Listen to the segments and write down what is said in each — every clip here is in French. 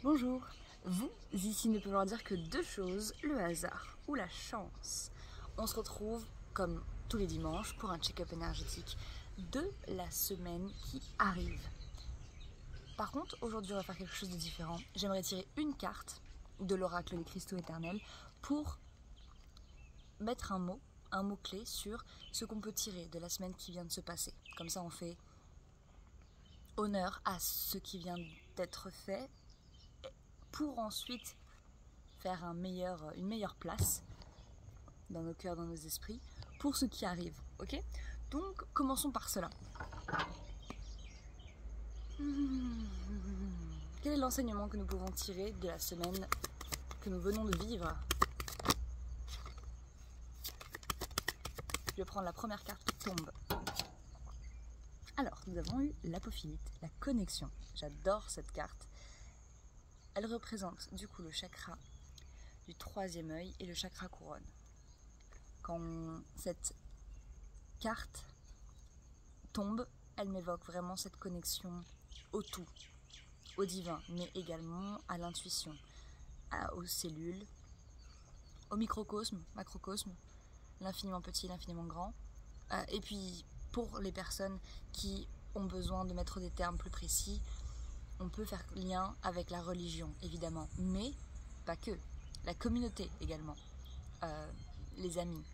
Bonjour, vous ici ne pouvez leur dire que deux choses, le hasard ou la chance. On se retrouve comme tous les dimanches pour un check-up énergétique de la semaine qui arrive. Par contre, aujourd'hui on va faire quelque chose de différent. J'aimerais tirer une carte de l'oracle des cristaux éternels pour mettre un mot-clé sur ce qu'on peut tirer de la semaine qui vient de se passer. Comme ça on fait honneur à ce qui vient d'être fait pour ensuite faire une meilleure place dans nos cœurs, dans nos esprits, pour ce qui arrive, ok? Donc, commençons par cela. Quel est l'enseignement que nous pouvons tirer de la semaine que nous venons de vivre? Je vais prendre la première carte qui tombe. Alors, nous avons eu l'apophyllite, la connexion. J'adore cette carte. Elle représente du coup le chakra du troisième œil et le chakra couronne. Quand cette carte tombe, elle m'évoque vraiment cette connexion au tout, au divin, mais également à l'intuition, aux cellules, au microcosme, macrocosme, l'infiniment petit, l'infiniment grand. Et puis, pour les personnes qui ont besoin de mettre des termes plus précis, on peut faire lien avec la religion, évidemment, mais pas que. La communauté également, les amis,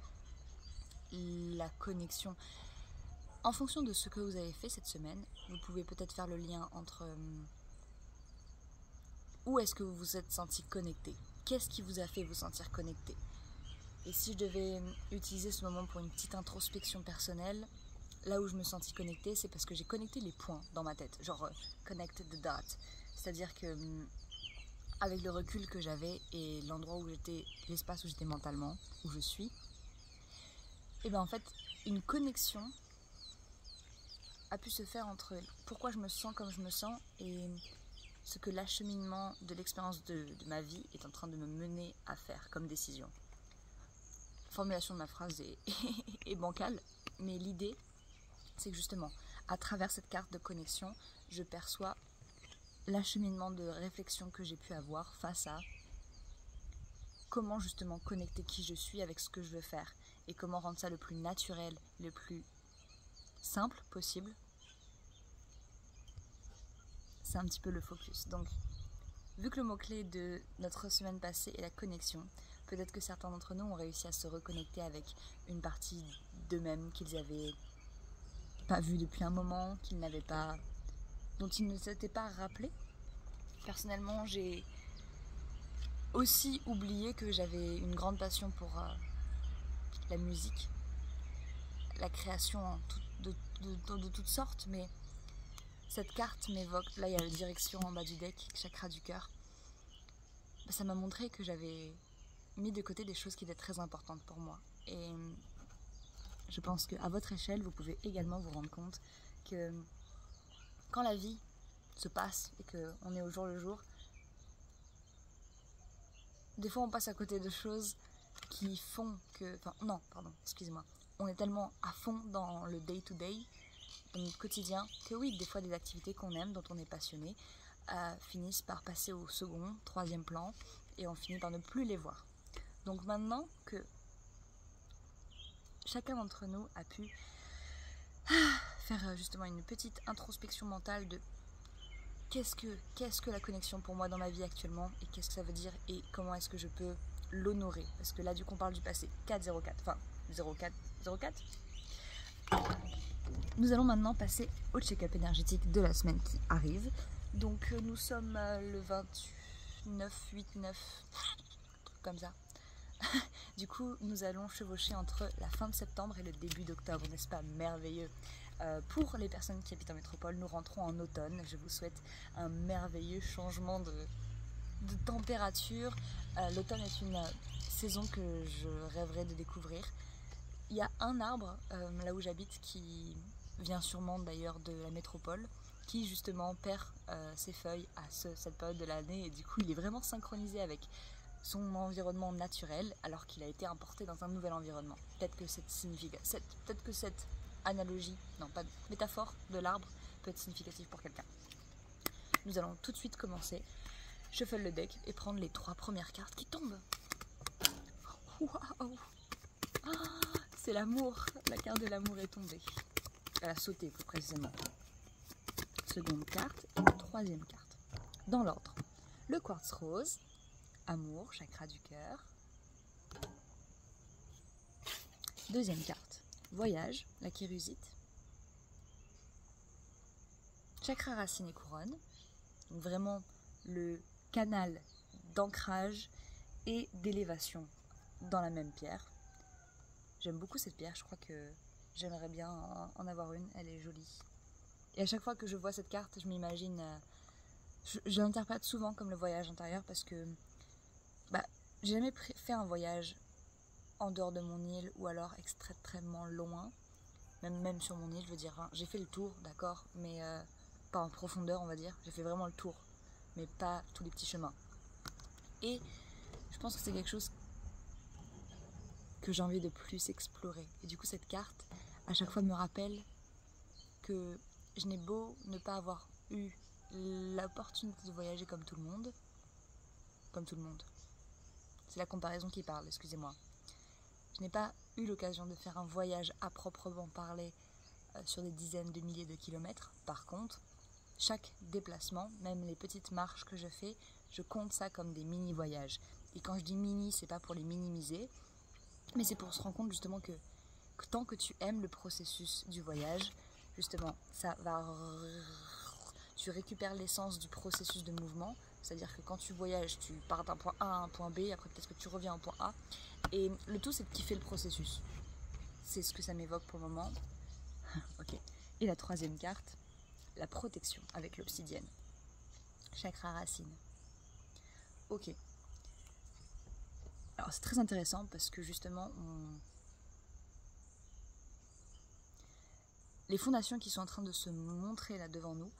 la connexion. En fonction de ce que vous avez fait cette semaine, vous pouvez peut-être faire le lien entre où est-ce que vous vous êtes senti connecté, qu'est-ce qui vous a fait vous sentir connecté. Et si je devais utiliser ce moment pour une petite introspection personnelle, là où je me sentis connectée, c'est parce que j'ai connecté les points dans ma tête, genre connect the dots. C'est-à-dire que avec le recul que j'avais et l'endroit où j'étais, l'espace où j'étais mentalement, où je suis, et bien en fait, une connexion a pu se faire entre pourquoi je me sens comme je me sens et ce que l'acheminement de l'expérience de ma vie est en train de me mener à faire comme décision. La formulation de ma phrase est bancale, mais l'idée, c'est que justement, à travers cette carte de connexion, je perçois l'acheminement de réflexion que j'ai pu avoir face à comment justement connecter qui je suis avec ce que je veux faire et comment rendre ça le plus naturel, le plus simple possible. C'est un petit peu le focus. Donc, vu que le mot-clé de notre semaine passée est la connexion, peut-être que certains d'entre nous ont réussi à se reconnecter avec une partie d'eux-mêmes qu'ils n'avaient pas vue depuis un moment, dont ils ne s'étaient pas rappelés. Personnellement, j'ai aussi oublié que j'avais une grande passion pour la musique, la création de toutes sortes, mais cette carte m'évoque, là il y a la direction en bas du deck, chakra du cœur. Ça m'a montré que j'avais mis de côté des choses qui étaient très importantes pour moi. Et je pense qu'à votre échelle, vous pouvez également vous rendre compte que quand la vie se passe et qu'on est au jour le jour, des fois on passe à côté de choses qui font que... On est tellement à fond dans le day-to-day, dans notre quotidien, que oui, des fois des activités qu'on aime, dont on est passionné, finissent par passer au second, troisième plan, et on finit par ne plus les voir. Donc maintenant que chacun d'entre nous a pu faire justement une petite introspection mentale de qu'est-ce que la connexion pour moi dans ma vie actuellement, et qu'est-ce que ça veut dire, et comment est-ce que je peux l'honorer, parce que là du coup on parle du passé, 404, enfin 04. Nous allons maintenant passer au check-up énergétique de la semaine qui arrive. Donc nous sommes le 29, 8, 9, truc comme ça. Du coup, nous allons chevaucher entre la fin de septembre et le début d'octobre, n'est-ce pas merveilleux? Pour les personnes qui habitent en métropole, nous rentrons en automne. Je vous souhaite un merveilleux changement de température. L'automne est une saison que je rêverais de découvrir. Il y a un arbre, là où j'habite, qui vient sûrement d'ailleurs de la métropole, qui justement perd ses feuilles à cette période de l'année, et du coup il est vraiment synchronisé avec son environnement naturel alors qu'il a été importé dans un nouvel environnement. Peut-être que cette analogie, non pas métaphore de l'arbre peut être significative pour quelqu'un. Nous allons tout de suite commencer shuffle le deck et prendre les 3 premières cartes qui tombent. Waouh! C'est l'amour, la carte de l'amour est tombée. Elle a sauté plus précisément. Seconde carte et troisième carte. Dans l'ordre. Le quartz rose, amour, chakra du cœur. Deuxième carte, voyage, la kérusite. Chakra racine et couronne. Donc vraiment le canal d'ancrage et d'élévation dans la même pierre. J'aime beaucoup cette pierre, je crois que j'aimerais bien en avoir une, elle est jolie. Et à chaque fois que je vois cette carte, je m'imagine, je l'interprète souvent comme le voyage intérieur parce que j'ai jamais fait un voyage en dehors de mon île ou alors extrêmement loin, même sur mon île, je veux dire, hein, j'ai fait le tour, d'accord, mais pas en profondeur on va dire, j'ai fait vraiment le tour, mais pas tous les petits chemins. Et je pense que c'est quelque chose que j'ai envie de plus explorer. Et du coup cette carte, à chaque fois me rappelle que je n'ai beau ne pas avoir eu l'opportunité de voyager comme tout le monde, c'est la comparaison qui parle, excusez-moi. Je n'ai pas eu l'occasion de faire un voyage à proprement parler sur des dizaines de milliers de kilomètres. Par contre, chaque déplacement, même les petites marches que je fais, je compte ça comme des mini-voyages. Et quand je dis mini, c'est pas pour les minimiser, mais c'est pour se rendre compte justement que tant que tu aimes le processus du voyage, justement, ça va... Tu récupères l'essence du processus de mouvement, c'est-à-dire que quand tu voyages, tu pars d'un point A à un point B, après peut-être que tu reviens au point A, et le tout c'est de kiffer le processus. C'est ce que ça m'évoque pour le moment. Ok. Et la troisième carte, la protection avec l'obsidienne. Chakra racine. Ok. Alors c'est très intéressant parce que justement, les fondations qui sont en train de se montrer là devant nous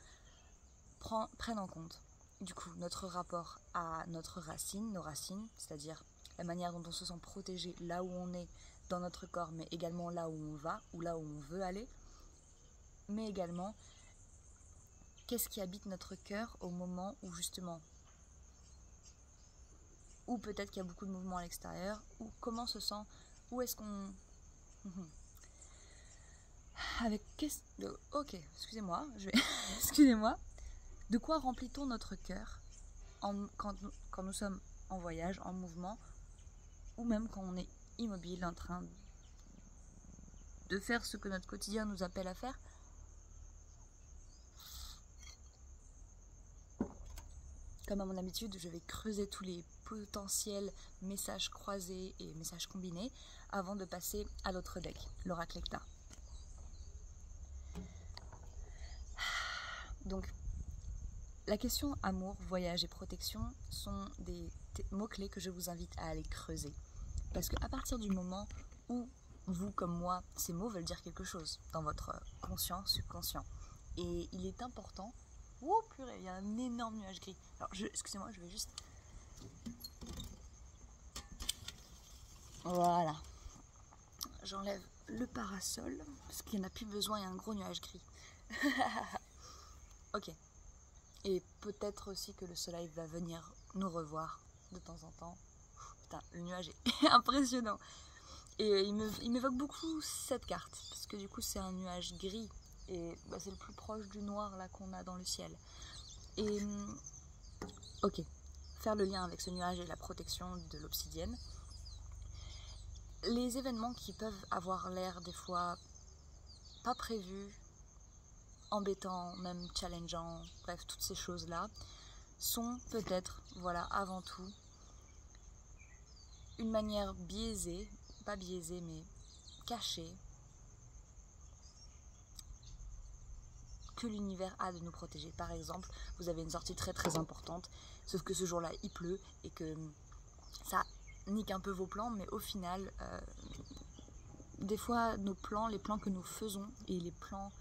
prennent en compte du coup notre rapport à notre racine, nos racines, c'est-à-dire la manière dont on se sent protégé là où on est dans notre corps, mais également là où on va ou là où on veut aller, mais également qu'est-ce qui habite notre cœur au moment où justement, ou peut-être qu'il y a beaucoup de mouvements à l'extérieur, ou comment se sent, où est-ce qu'on... Avec... Ok, excusez-moi, excusez-moi. De quoi remplit-on notre cœur quand nous sommes en voyage, en mouvement, ou même quand on est immobile, en train de faire ce que notre quotidien nous appelle à faire? Comme à mon habitude, je vais creuser tous les potentiels messages croisés et messages combinés avant de passer à l'autre deck, l'Oraclecta. Donc, la question amour, voyage et protection sont des mots-clés que je vous invite à aller creuser. Parce qu'à partir du moment où vous, comme moi, ces mots veulent dire quelque chose dans votre conscient, subconscient. Et il est important... Oh purée, il y a un énorme nuage gris. Alors, excusez-moi, je vais juste... Voilà. J'enlève le parasol, parce qu'il n'y en a plus besoin, il y a un gros nuage gris. Ok. Et peut-être aussi que le soleil va venir nous revoir de temps en temps. Putain, le nuage est impressionnant. Et il m'évoque beaucoup cette carte, parce que du coup c'est un nuage gris. Et c'est le plus proche du noir là qu'on a dans le ciel. Et ok, faire le lien avec ce nuage et la protection de l'obsidienne. Les événements qui peuvent avoir l'air des fois pas prévus, embêtants, même challengeants, bref, toutes ces choses-là, sont peut-être, voilà, avant tout, une manière biaisée, pas biaisée, mais cachée, que l'univers a de nous protéger. Par exemple, vous avez une sortie très très importante, sauf que ce jour-là il pleut et que ça nique un peu vos plans, mais au final, des fois nos plans, les plans que nous faisons et les plans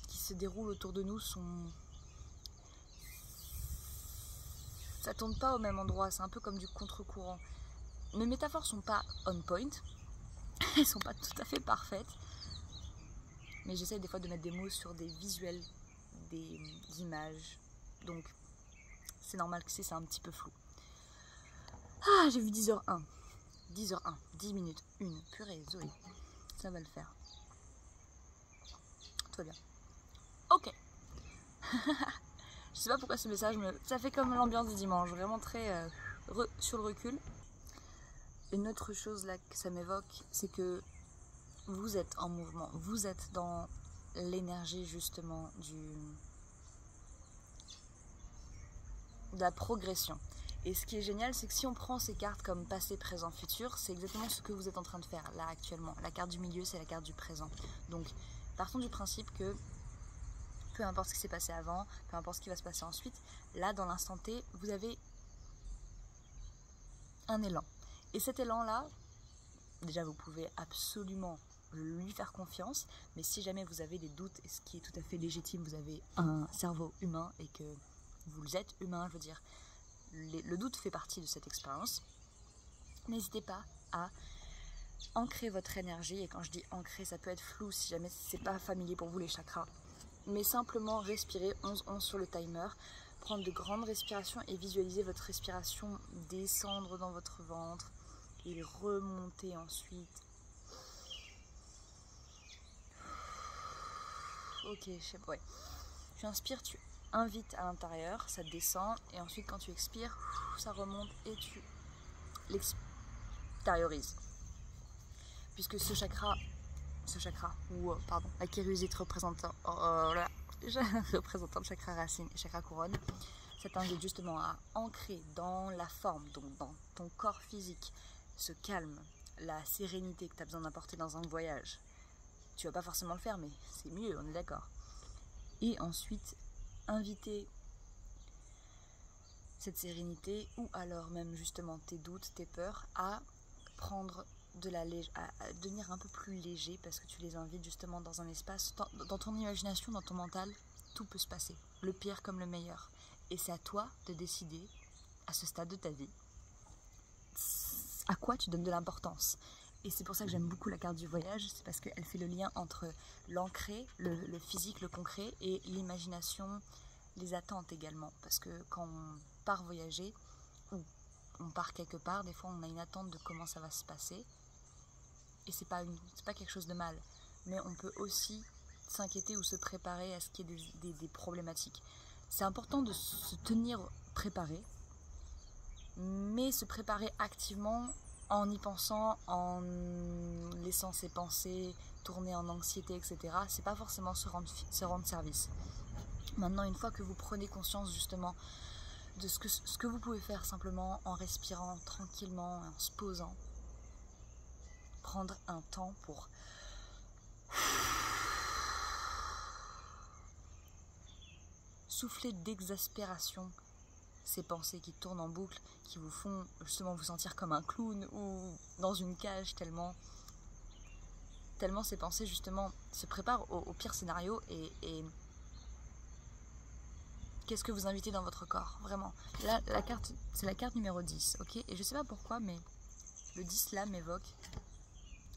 qui se déroulent autour de nous ça tourne pas au même endroit, c'est un peu comme du contre-courant. Mes métaphores sont pas on point, elles sont pas tout à fait parfaites, mais j'essaye des fois de mettre des mots sur des visuels, des images. Donc c'est normal que c'est un petit peu flou. Ah, j'ai vu 10h01. 10h01, 10 minutes, 1. Purée, Zoé, ça va le faire. Tout va bien. Ok. Je sais pas pourquoi ce message ça fait comme l'ambiance du dimanche, vraiment très sur le recul. Une autre chose là que ça m'évoque, c'est que vous êtes en mouvement, vous êtes dans l'énergie justement de la progression. Et ce qui est génial, c'est que si on prend ces cartes comme passé, présent, futur, c'est exactement ce que vous êtes en train de faire là actuellement. La carte du milieu, c'est la carte du présent. Donc partons du principe que peu importe ce qui s'est passé avant, peu importe ce qui va se passer ensuite, là dans l'instant T, vous avez un élan. Et cet élan-là, déjà vous pouvez absolument lui faire confiance, mais si jamais vous avez des doutes, et ce qui est tout à fait légitime, vous avez un cerveau humain et que vous êtes humain, je veux dire, le doute fait partie de cette expérience, n'hésitez pas à ancrer votre énergie, et quand je dis ancrer, ça peut être flou si jamais c'est pas familier pour vous les chakras, mais simplement respirer 11-11 sur le timer, prendre de grandes respirations et visualiser votre respiration descendre dans votre ventre et remonter ensuite. Ok, je sais pas, ouais. Tu inspires, tu invites à l'intérieur, ça descend, et ensuite quand tu expires, ça remonte et tu l'extériorises. Puisque ce chakra, ou pardon, la kérusite représentant le chakra racine et chakra couronne, ça t'invite justement à ancrer dans la forme, donc dans ton corps physique, ce calme, la sérénité que tu as besoin d'apporter dans un voyage. Tu vas pas forcément le faire, mais c'est mieux, on est d'accord. Et ensuite, inviter cette sérénité, ou alors même justement tes doutes, tes peurs, à prendre à devenir un peu plus léger, parce que tu les invites justement dans un espace, dans ton imagination, dans ton mental, tout peut se passer, le pire comme le meilleur. Et c'est à toi de décider, à ce stade de ta vie, à quoi tu donnes de l'importance. Et c'est pour ça que j'aime beaucoup la carte du voyage, c'est parce qu'elle fait le lien entre l'ancré, le physique, le concret, et l'imagination, les attentes également. Parce que quand on part voyager, ou on part quelque part, des fois on a une attente de comment ça va se passer. Et c'est pas quelque chose de mal. Mais on peut aussi s'inquiéter ou se préparer à ce qu'il y ait des problématiques. C'est important de se tenir préparé, mais se préparer activement en y pensant, en laissant ses pensées tourner en anxiété, etc. C'est pas forcément se rendre service. Maintenant, une fois que vous prenez conscience justement de ce que vous pouvez faire simplement en respirant tranquillement, en se posant, prendre un temps pour souffler d'exaspération ces pensées qui tournent en boucle, qui vous font justement vous sentir comme un clown ou dans une cage, tellement ces pensées justement se préparent au pire scénario. Et qu'est-ce que vous invitez dans votre corps, vraiment. Là, la carte, c'est la carte numéro 10, ok. Et je sais pas pourquoi, mais le 10 là m'évoque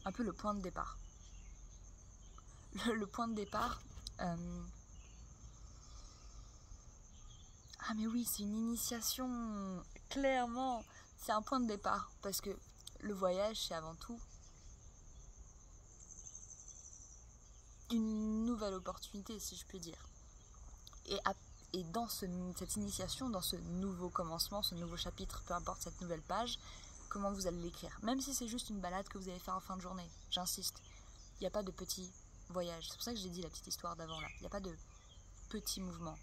un peu le point de départ. Le point de départ... Ah mais oui, c'est une initiation, clairement, c'est un point de départ, parce que le voyage, c'est avant tout une nouvelle opportunité, si je puis dire. Et dans cette initiation, dans ce nouveau commencement, ce nouveau chapitre, peu importe cette nouvelle page, comment vous allez l'écrire. Même si c'est juste une balade que vous allez faire en fin de journée, j'insiste, il n'y a pas de petit voyage. C'est pour ça que j'ai dit la petite histoire d'avant là. Il n'y a pas de petits mouvements.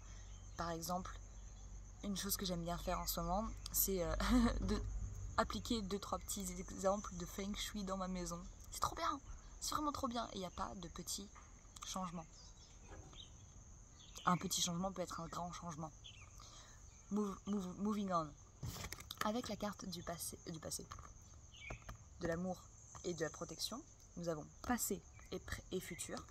Par exemple, une chose que j'aime bien faire en ce moment, c'est appliquer 2-3 petits exemples de Feng Shui dans ma maison. C'est trop bien, c'est vraiment trop bien. Et il n'y a pas de petits changements. Un petit changement peut être un grand changement. Moving on. Avec la carte du passé, de l'amour et de la protection, nous avons passé et futur.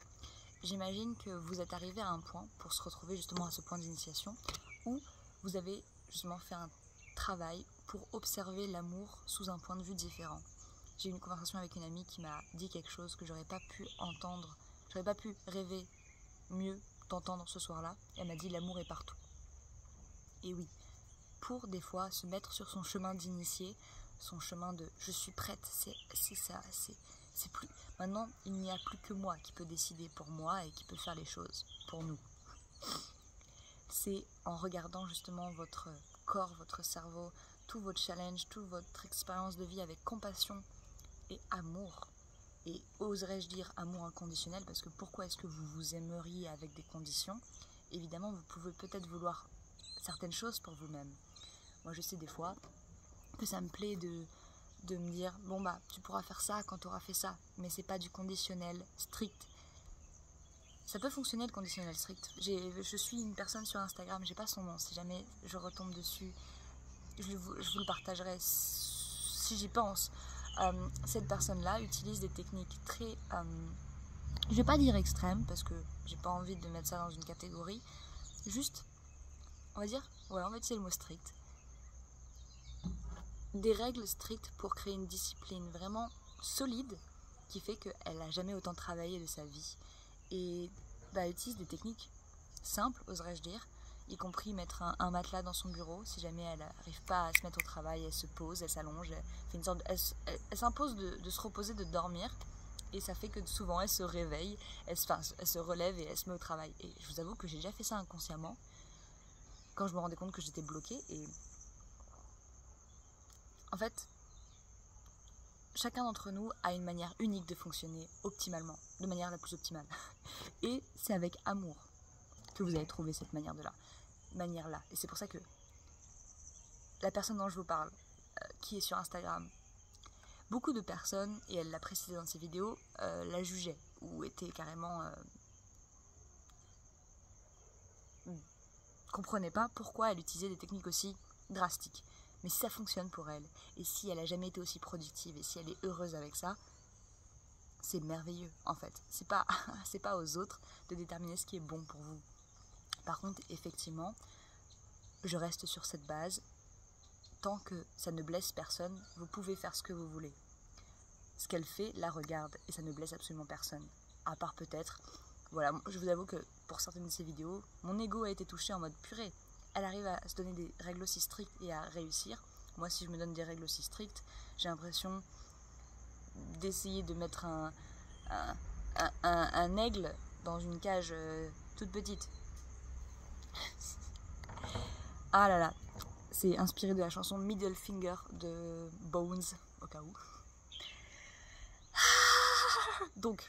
J'imagine que vous êtes arrivé à un point, pour se retrouver justement à ce point d'initiation, où vous avez justement fait un travail pour observer l'amour sous un point de vue différent. J'ai eu une conversation avec une amie qui m'a dit quelque chose que j'aurais pas pu entendre, j'aurais pas pu rêver mieux d'entendre ce soir-là. Elle m'a dit l'amour est partout. Et oui, pour des fois se mettre sur son chemin d'initié, son chemin de je suis prête, c'est ça, c'est plus. Maintenant, il n'y a plus que moi qui peut décider pour moi et qui peut faire les choses pour nous. C'est en regardant justement votre corps, votre cerveau, tous vos challenges, toute votre expérience de vie avec compassion et amour. Et oserais-je dire amour inconditionnel, parce que pourquoi est-ce que vous vous aimeriez avec des conditions? Évidemment, vous pouvez peut-être vouloir certaines choses pour vous-même. Moi, je sais des fois que ça me plaît de me dire, bon bah, tu pourras faire ça quand tu auras fait ça, mais c'est pas du conditionnel strict. Ça peut fonctionner le conditionnel strict. Je suis une personne sur Instagram, j'ai pas son nom, si jamais je retombe dessus, je vous le partagerai si j'y pense. Cette personne-là utilise des techniques très, je vais pas dire extrêmes, parce que j'ai pas envie de mettre ça dans une catégorie, juste, on va dire, voilà, on va utiliser le mot strict. Des règles strictes pour créer une discipline vraiment solide, qui fait qu'elle n'a jamais autant travaillé de sa vie. Et elle utilise des techniques simples, oserais-je dire, y compris mettre un matelas dans son bureau. Si jamais elle n'arrive pas à se mettre au travail, elle se pose, elle s'allonge, elle s'impose de se reposer, de dormir, et ça fait que souvent elle se réveille, elle se relève et elle se met au travail. Et je vous avoue que j'ai déjà fait ça inconsciemment, quand je me rendais compte que j'étais bloquée. Et en fait, chacun d'entre nous a une manière unique de fonctionner optimalement, de manière la plus optimale. Et c'est avec amour que vous allez trouver cette manière-là. Et c'est pour ça que la personne dont je vous parle, qui est sur Instagram, beaucoup de personnes, et elle l'a précisé dans ses vidéos, la jugeaient ou étaient carrément... comprenaient pas pourquoi elle utilisait des techniques aussi drastiques. Mais si ça fonctionne pour elle, et si elle n'a jamais été aussi productive, et si elle est heureuse avec ça, c'est merveilleux en fait. C'est pas aux autres de déterminer ce qui est bon pour vous. Par contre, effectivement, je reste sur cette base. Tant que ça ne blesse personne, vous pouvez faire ce que vous voulez. Ce qu'elle fait, la regarde, et ça ne blesse absolument personne. À part peut-être, voilà, je vous avoue que pour certaines de ces vidéos, mon ego a été touché en mode purée. Elle arrive à se donner des règles aussi strictes et à réussir. Moi, si je me donne des règles aussi strictes, j'ai l'impression d'essayer de mettre un aigle dans une cage toute petite. Ah là là, c'est inspiré de la chanson Middle Finger de Bones, au cas où. Donc,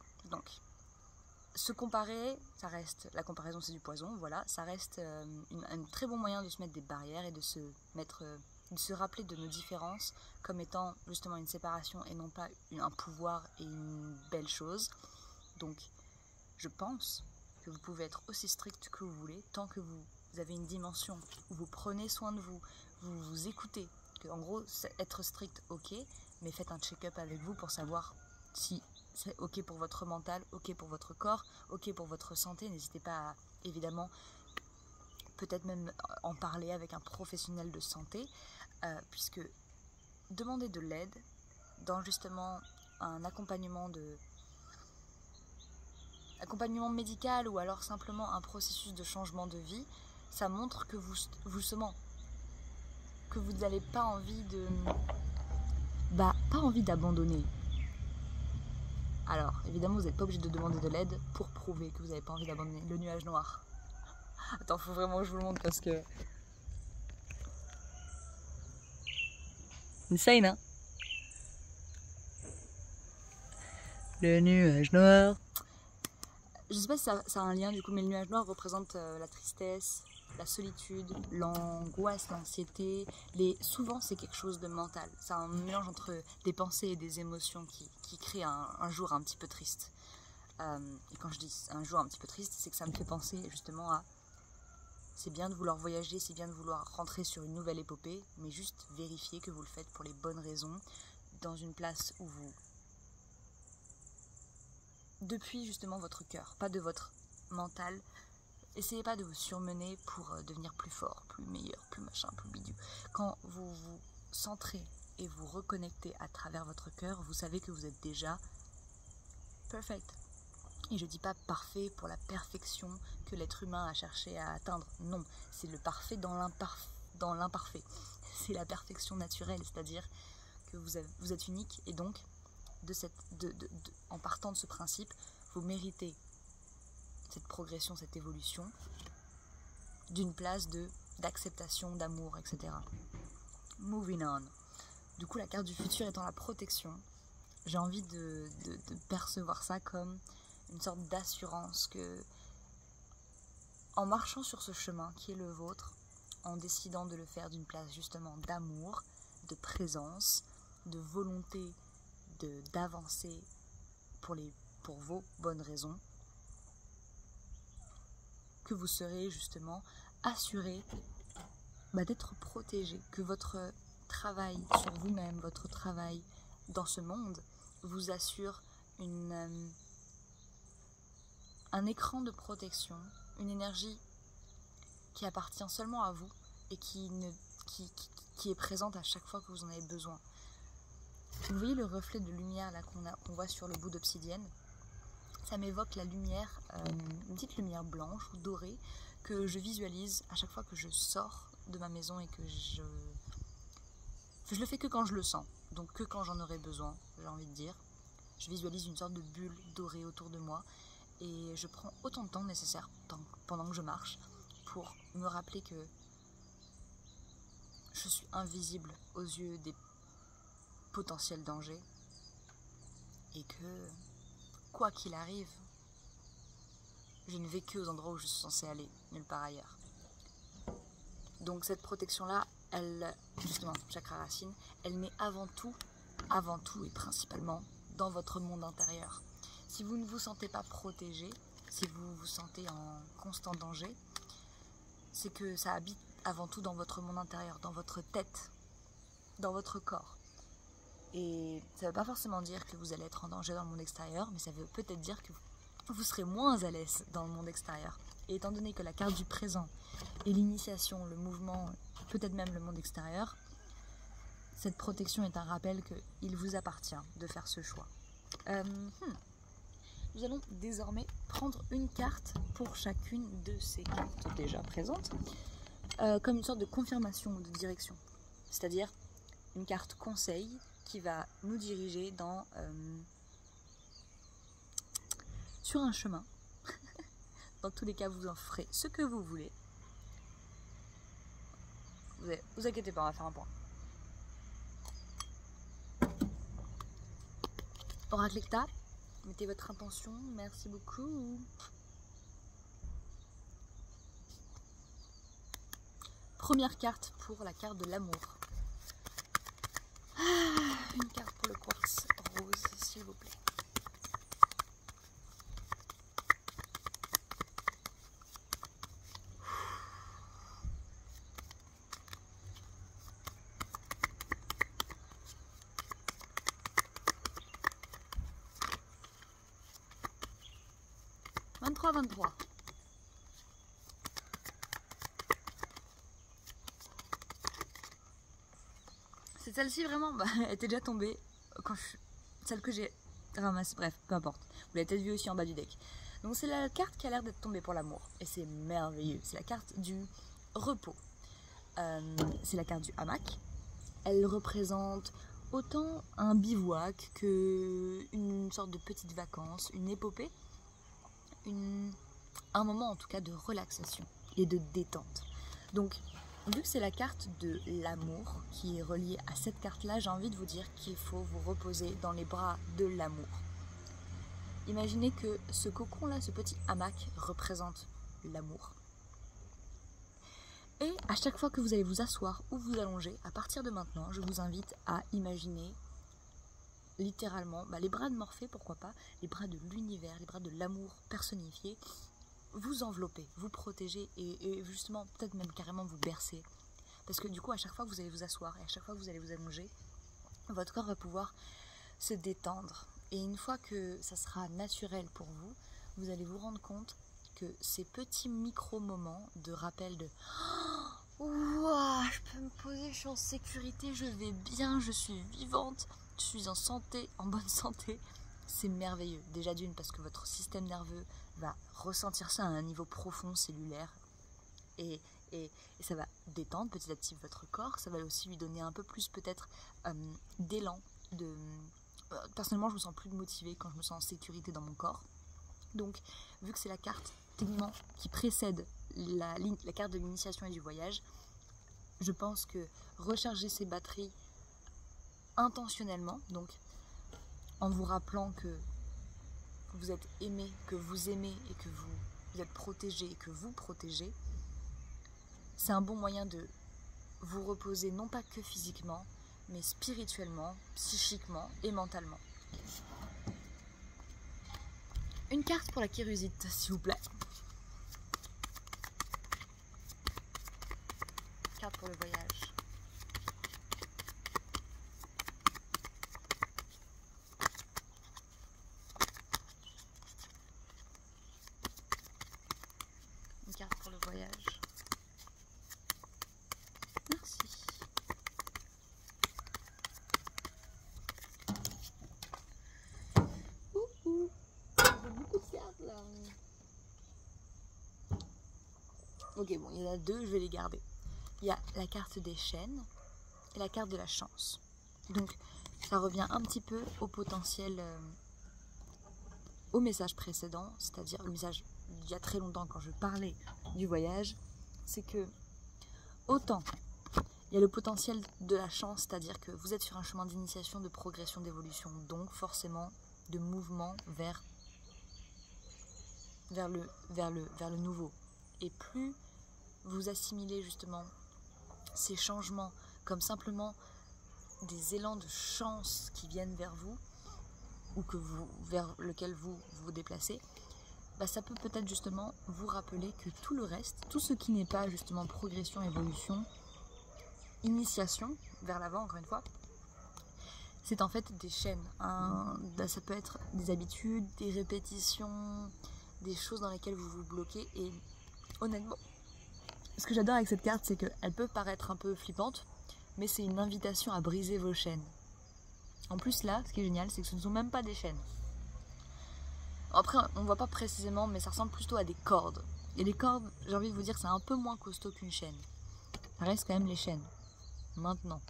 se comparer, ça reste, la comparaison c'est du poison, voilà, ça reste un très bon moyen de se mettre des barrières et de se rappeler de nos différences comme étant justement une séparation et non pas un pouvoir et une belle chose. Donc, je pense que vous pouvez être aussi strict que vous voulez, tant que vous avez une dimension où vous prenez soin de vous, vous vous écoutez, que en gros, être strict, ok, mais faites un check-up avec vous pour savoir si c'est ok pour votre mental, ok pour votre corps, ok pour votre santé. N'hésitez pas à, évidemment, peut-être même en parler avec un professionnel de santé, puisque demander de l'aide dans justement un accompagnement médical ou alors simplement un processus de changement de vie, ça montre que vous n'avez pas envie d'abandonner. Alors, évidemment, vous n'êtes pas obligé de demander de l'aide pour prouver que vous n'avez pas envie d'abandonner. Le nuage noir. Attends, faut vraiment que je vous le montre parce que... Insane, hein? Le nuage noir. Je sais pas si ça a un lien du coup, mais le nuage noir représente la tristesse, la solitude, l'angoisse, l'anxiété. Souvent, c'est quelque chose de mental. C'est un mélange entre des pensées et des émotions qui crée un jour un petit peu triste. Et quand je dis un jour un petit peu triste, c'est que ça me fait penser justement à... C'est bien de vouloir voyager, c'est bien de vouloir rentrer sur une nouvelle épopée, mais juste vérifier que vous le faites pour les bonnes raisons, dans une place où vous... Depuis justement votre cœur, pas de votre mental. Essayez pas de vous surmener pour devenir plus fort, plus meilleur, plus machin, plus bidou. Quand vous vous centrez et vous reconnectez à travers votre cœur, vous savez que vous êtes déjà perfect. Et je dis pas parfait pour la perfection que l'être humain a cherché à atteindre. Non, c'est le parfait dans dans l'imparfait. C'est la perfection naturelle, c'est-à-dire que vous êtes unique et donc en partant de ce principe, vous méritez cette progression, cette évolution d'une place d'acceptation, d'amour, etc. Moving on. Du coup, la carte du futur étant la protection, j'ai envie de percevoir ça comme une sorte d'assurance que, en marchant sur ce chemin qui est le vôtre, en décidant de le faire d'une place justement d'amour, de présence, de volonté d'avancer pour vos bonnes raisons, que vous serez justement assuré d'être protégé, que votre travail sur vous-même, votre travail dans ce monde vous assure un écran de protection, une énergie qui appartient seulement à vous et qui est présente à chaque fois que vous en avez besoin. Vous voyez le reflet de lumière là qu'on voit sur le bout d'obsidienne? Ça m'évoque la lumière, une petite lumière blanche ou dorée que je visualise à chaque fois que je sors de ma maison et que je le fais que quand je le sens, donc que quand j'en aurai besoin, j'ai envie de dire. Je visualise une sorte de bulle dorée autour de moi et je prends autant de temps nécessaire pendant que je marche pour me rappeler que je suis invisible aux yeux des potentiels dangers et que, quoi qu'il arrive, je ne vais que aux endroits où je suis censée aller, nulle part ailleurs. Donc cette protection-là, elle, justement, chakra racine, elle met avant tout et principalement dans votre monde intérieur. Si vous ne vous sentez pas protégé, si vous vous sentez en constant danger, c'est que ça habite avant tout dans votre monde intérieur, dans votre tête, dans votre corps. Et ça ne veut pas forcément dire que vous allez être en danger dans le monde extérieur, mais ça veut peut-être dire que vous serez moins à l'aise dans le monde extérieur. Et étant donné que la carte du présent est l'initiation, le mouvement, peut-être même le monde extérieur, cette protection est un rappel qu'il vous appartient de faire ce choix. Nous allons désormais prendre une carte pour chacune de ces cartes déjà présentes, comme une sorte de confirmation ou de direction. C'est-à-dire une carte conseil qui va nous diriger sur un chemin. Dans tous les cas, vous en ferez ce que vous voulez. Vous inquiétez pas, on va faire un point. Oraclecta, mettez votre intention, merci beaucoup. Première carte pour la carte de l'amour. Une carte pour le quartz rose, s'il vous plaît. « 23. C'est celle-ci vraiment, elle était déjà tombée quand celle que j'ai ramassée, bref, peu importe. Vous l'avez peut-être vu aussi en bas du deck. Donc c'est la carte qui a l'air d'être tombée pour l'amour. Et c'est merveilleux. C'est la carte du repos. C'est la carte du hamac. Elle représente autant un bivouac qu'une sorte de petite vacances, une épopée. Un moment en tout cas de relaxation et de détente. Donc vu que c'est la carte de l'amour qui est reliée à cette carte-là, j'ai envie de vous dire qu'il faut vous reposer dans les bras de l'amour. Imaginez que ce cocon-là, ce petit hamac, représente l'amour. Et à chaque fois que vous allez vous asseoir ou vous allonger, à partir de maintenant, je vous invite à imaginer littéralement les bras de Morphée, pourquoi pas, les bras de l'univers, les bras de l'amour personnifié, vous envelopper, vous protéger et justement peut-être même carrément vous bercer. Parce que du coup à chaque fois que vous allez vous asseoir et à chaque fois que vous allez vous allonger, votre corps va pouvoir se détendre. Et une fois que ça sera naturel pour vous, vous allez vous rendre compte que ces petits micro-moments de rappel de « Ouah, je peux me poser, je suis en sécurité, je vais bien, je suis vivante, je suis en bonne santé », c'est merveilleux. Déjà d'une parce que votre système nerveux va ressentir ça à un niveau profond cellulaire et Et ça va détendre petit à petit votre corps, ça va aussi lui donner un peu plus peut-être d'élan. Personnellement, je me sens plus motivée quand je me sens en sécurité dans mon corps. Donc, vu que c'est la carte techniquement qui précède la carte de l'initiation et du voyage, je pense que recharger ses batteries intentionnellement, donc en vous rappelant que vous êtes aimé, que vous aimez et que vous êtes protégé et que vous protégez, c'est un bon moyen de vous reposer non pas que physiquement, mais spirituellement, psychiquement et mentalement. Une carte pour la kérusite, s'il vous plaît. Carte pour le voyage. Une carte pour le voyage. Merci. Ouhou. J'ai beaucoup de cartes là. Ok, bon, il y en a deux, je vais les garder. Il y a la carte des chaînes et la carte de la chance. Donc, ça revient un petit peu au potentiel, au message précédent, c'est-à-dire le message d'il y a très longtemps quand je parlais du voyage, c'est que autant il y a le potentiel de la chance, c'est-à-dire que vous êtes sur un chemin d'initiation, de progression, d'évolution, donc forcément de mouvement vers le nouveau. Et plus vous assimilez justement ces changements comme simplement des élans de chance qui viennent vers vous ou vers lequel vous vous déplacez, ça peut peut-être justement vous rappeler que tout le reste, tout ce qui n'est pas justement progression, évolution, initiation vers l'avant, encore une fois, c'est en fait des chaînes. Ça peut être des habitudes, des répétitions, des choses dans lesquelles vous vous bloquez. Et honnêtement, ce que j'adore avec cette carte, c'est qu'elle peut paraître un peu flippante, mais c'est une invitation à briser vos chaînes. En plus là, ce qui est génial, c'est que ce ne sont même pas des chaînes. Après, on ne voit pas précisément, mais ça ressemble plutôt à des cordes. Et les cordes, j'ai envie de vous dire, c'est un peu moins costaud qu'une chaîne. Ça reste quand même les chaînes. Maintenant.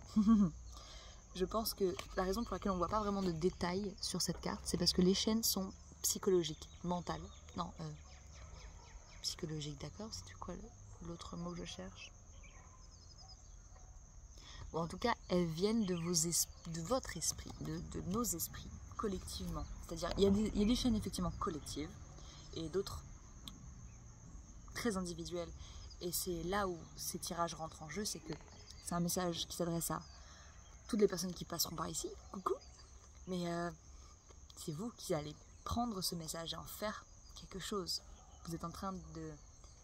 Je pense que la raison pour laquelle on ne voit pas vraiment de détails sur cette carte, c'est parce que les chaînes sont psychologiques, mentales. Non, psychologiques, d'accord? C'est quoi l'autre mot que je cherche? Bon, en tout cas, elles viennent de votre esprit, de nos esprits, collectivement. C'est-à-dire, il y a des chaînes effectivement collectives et d'autres très individuelles. Et c'est là où ces tirages rentrent en jeu, c'est que c'est un message qui s'adresse à toutes les personnes qui passeront par ici. Coucou! Mais c'est vous qui allez prendre ce message et en faire quelque chose. Vous êtes en train de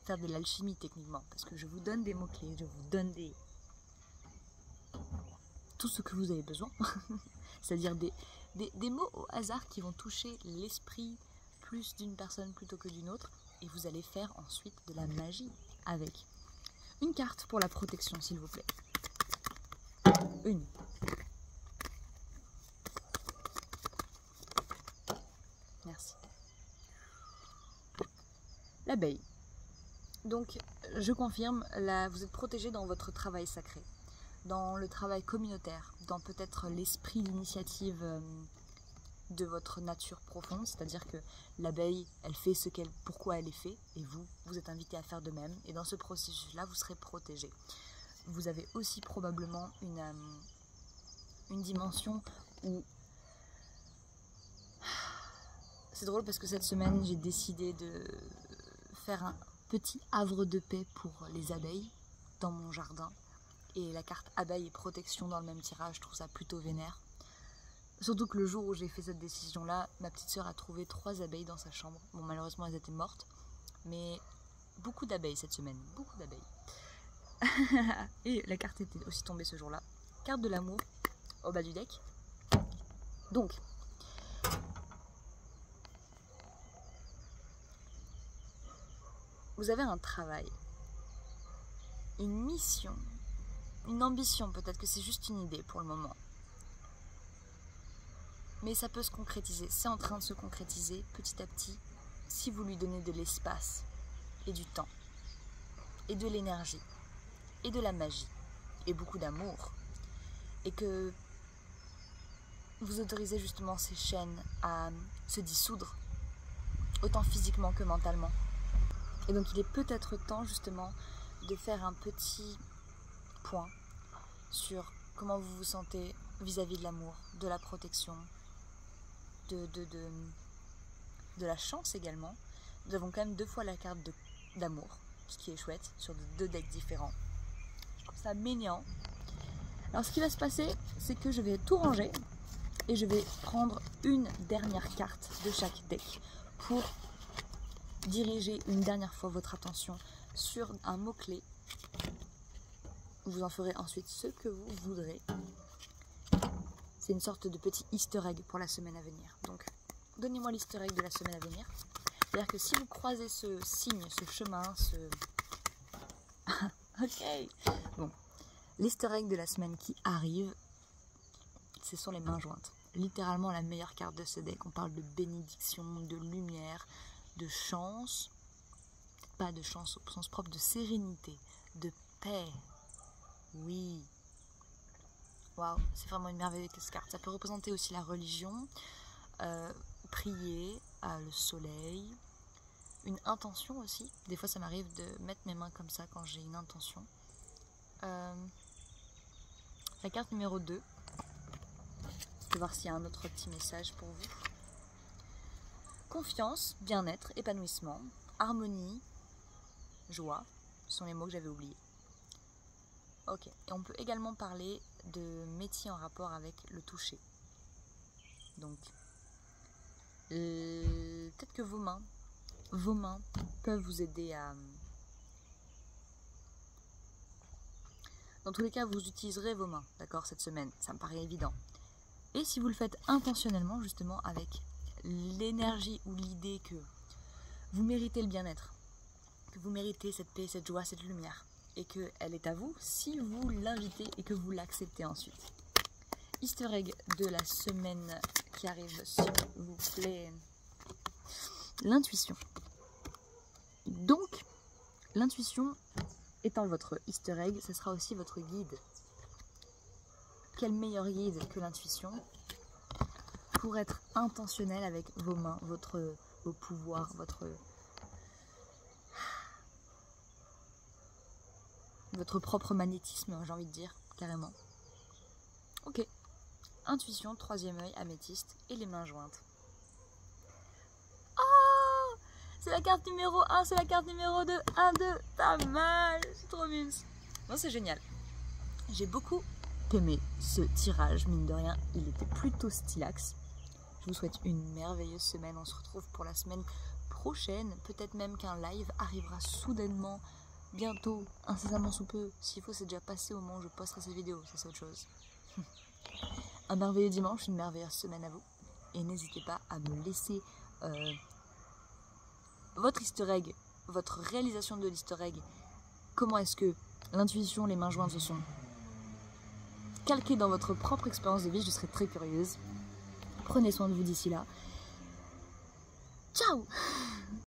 faire de l'alchimie techniquement, parce que je vous donne des mots-clés, je vous donne tout ce que vous avez besoin, c'est-à-dire des mots au hasard qui vont toucher l'esprit plus d'une personne plutôt que d'une autre, et vous allez faire ensuite de la magie avec. Une carte pour la protection, s'il vous plaît. Une. Merci. L'abeille. Donc, je confirme, là, vous êtes protégé dans votre travail sacré, dans le travail communautaire, dans peut-être l'esprit d'initiative de votre nature profonde, c'est-à-dire que l'abeille, elle fait pourquoi elle est faite, et vous êtes invité à faire de même, et dans ce processus-là, vous serez protégé. Vous avez aussi probablement une dimension où... C'est drôle parce que cette semaine, j'ai décidé de faire un petit havre de paix pour les abeilles dans mon jardin. Et la carte abeille et protection dans le même tirage, je trouve ça plutôt vénère. Surtout que le jour où j'ai fait cette décision-là, ma petite sœur a trouvé 3 abeilles dans sa chambre. Bon, malheureusement, elles étaient mortes. Mais beaucoup d'abeilles cette semaine, beaucoup d'abeilles. Et la carte était aussi tombée ce jour-là. Carte de l'amour au bas du deck. Donc, vous avez un travail, une mission, une ambition, peut-être que c'est juste une idée pour le moment. Mais ça peut se concrétiser, c'est en train de se concrétiser petit à petit si vous lui donnez de l'espace et du temps. et de l'énergie et de la magie et beaucoup d'amour, et que vous autorisez justement ces chaînes à se dissoudre, autant physiquement que mentalement. Et donc il est peut-être temps justement de faire un petit point sur comment vous vous sentez vis-à-vis de l'amour, de la protection, de la chance également. Nous avons quand même 2 fois la carte d'amour, ce qui est chouette, sur 2 decks différents. Je trouve ça mignon. Alors ce qui va se passer, c'est que je vais tout ranger et je vais prendre une dernière carte de chaque deck pour diriger une dernière fois votre attention sur un mot-clé. Vous en ferez ensuite ce que vous voudrez. C'est une sorte de petit easter egg pour la semaine à venir. Donc, donnez-moi l'easter egg de la semaine à venir. C'est-à-dire que si vous croisez ce signe, ce chemin, Ok. Bon. L'easter egg de la semaine qui arrive, ce sont les mains jointes. Littéralement la meilleure carte de ce deck. On parle de bénédiction, de lumière, de chance. Pas de chance au sens propre, de sérénité, de paix. Oui. Waouh, c'est vraiment une merveilleuse carte. Ça peut représenter aussi la religion, prier, le soleil, une intention aussi. Des fois, ça m'arrive de mettre mes mains comme ça quand j'ai une intention. La carte numéro 2. Je vais voir s'il y a un autre petit message pour vous. Confiance, bien-être, épanouissement, harmonie, joie. Ce sont les mots que j'avais oubliés. Ok, et on peut également parler de métier en rapport avec le toucher. Donc, peut-être que vos mains peuvent vous aider à... Dans tous les cas, vous utiliserez vos mains, d'accord, cette semaine, ça me paraît évident. Et si vous le faites intentionnellement, justement, avec l'énergie ou l'idée que vous méritez le bien-être, que vous méritez cette paix, cette joie, cette lumière, et qu'elle est à vous si vous l'invitez et que vous l'acceptez ensuite. Easter egg de la semaine qui arrive, s'il vous plaît. L'intuition. Donc, l'intuition étant votre Easter egg, ce sera aussi votre guide. Quel meilleur guide que l'intuition pour être intentionnel avec vos mains, vos pouvoirs, votre propre magnétisme, j'ai envie de dire, carrément. Ok. Intuition, 3e œil, améthyste et les mains jointes. Oh, c'est la carte numéro 1, c'est la carte numéro 2. 1, 2, pas mal. C'est trop mus. Non, c'est génial. J'ai beaucoup aimé ce tirage, mine de rien. Il était plutôt stylax. Je vous souhaite une merveilleuse semaine. On se retrouve pour la semaine prochaine. Peut-être même qu'un live arrivera soudainement. Bientôt, incessamment sous peu. S'il faut, c'est déjà passé au moment où je posterai cette vidéo. Ça, c'est autre chose. Un merveilleux dimanche, une merveilleuse semaine à vous. Et n'hésitez pas à me laisser votre easter egg, votre réalisation de l'easter egg. Comment est-ce que l'intuition, les mains jointes se sont calquées dans votre propre expérience de vie. Je serais très curieuse. Prenez soin de vous d'ici là. Ciao!